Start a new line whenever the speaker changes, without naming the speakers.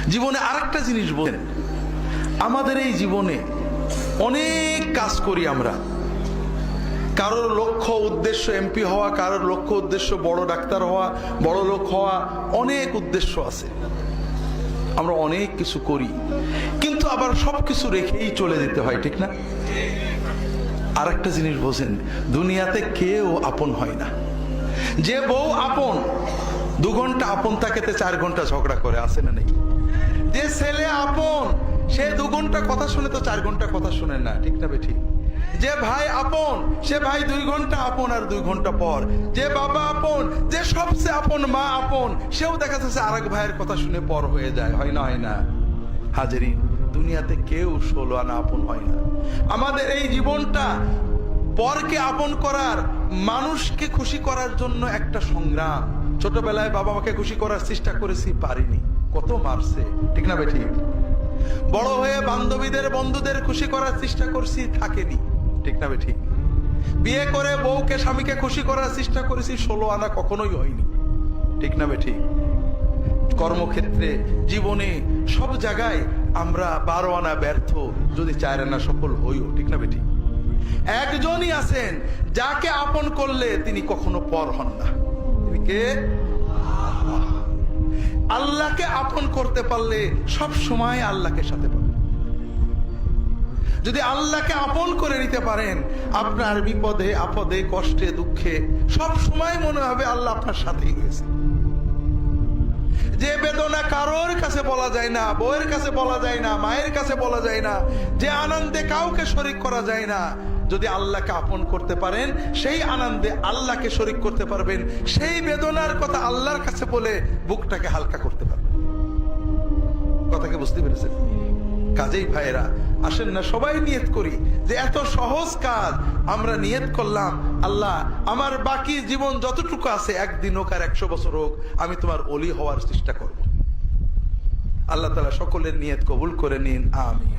জীবনে আরেকটা জিনিস বলেন, আমাদের এই জীবনে অনেক কাজ করি আমরা। কারোর লক্ষ্য উদ্দেশ্য এমপি হওয়া, কারোর লক্ষ্য উদ্দেশ্য বড় ডাক্তার হওয়া, বড় লোক হওয়া, অনেক উদ্দেশ্য আছে। আমরা অনেক কিছু করি, কিন্তু আবার সবকিছু রেখেই চলে যেতে হয়, ঠিক না? আর একটা জিনিস বোঝেন, দুনিয়াতে কেউ আপন হয় না। যে বউ আপন, 2 ঘন্টা আপন থাকেতে 4 ঘন্টা ঝগড়া করে, আছে না নেই? যে ছেলে আপন, সে 2 ঘন্টা কথা শুনে তো 4 ঘন্টা কথা শুনে না, ঠিক না বেঠিক? যে ভাই আপন, সে ভাই 2 ঘন্টা আপন আর 2 ঘন্টা পর। যে বাবা আপন, যে সবচেয়ে আপন মা আপন, সেও দেখা যাচ্ছে আরেক ভাইয়ের কথা শুনে পর হয়ে যায়, হয় না? হয় না হাজেরিন? দুনিয়াতে কেউ 16 আনা আপন হয় না। আমাদের এই জীবনটা পরকে আপন করার, মানুষকে খুশি করার জন্য একটা সংগ্রাম। ছোটবেলায় বাবা মাকে খুশি করার চেষ্টা করেছি, পারিনি, কত মারছে, ঠিক না বেঠিক? বড় হয়ে বান্ধবীদের বন্ধুদের খুশি করার চেষ্টা করছি, থাকেনি, ঠিক না বেঠিক? বিয়ে করে বউকে স্বামীকে খুশি করার চেষ্টা করেছি, 16 আনা কখনোই হয়নি, ঠিক না বেঠিক? কর্মক্ষেত্রে, জীবনে, সব জায়গায় আমরা 12 আনা ব্যর্থ, যদি 4 আনা সফল হইও, ঠিক না বেঠিক? একজনই আছেন যাকে আপন করলে তিনি কখনো পর হন না। তিনি কে? আল্লাহকে আপন করতে পারলে সব সময় আল্লাহকে সাথে পাবেন। যদি আল্লাহকে আপন করে নিতে পারেন, আপনার বিপদে আপদে কষ্টে দুঃখে সব সময় মনে হবে আল্লাহ আপনার সাথেই রয়েছে। যে বেদনা কারোর কাছে বলা যায় না, বউয়ের কাছে বলা যায় না, মায়ের কাছে বলা যায় না, যে আনন্দে কাউকে শরীক করা যায় না, যদি আল্লাহকে আপন করতে পারেন, সেই আনন্দে আল্লাহকে শরীক করতে পারবেন, সেই বেদনার কথা আল্লাহর কাছে বলে বুকটাকে হালকা করতে পারবেন। কথাকে বুঝতে পেরেছেন? কাজেই ভাইয়েরা, আসেন না সবাই নিয়ত করি যে এত সহজ কাজ আমরা নিয়ত করলাম, আল্লাহ আমার বাকি জীবন যতটুকু আছে, 1 দিন হোক আর 100 বছর হোক, আমি তোমার ওলি হওয়ার চেষ্টা করব। আল্লাহ তাআলা সকলের নিয়ত কবুল করে নিন, আমিন।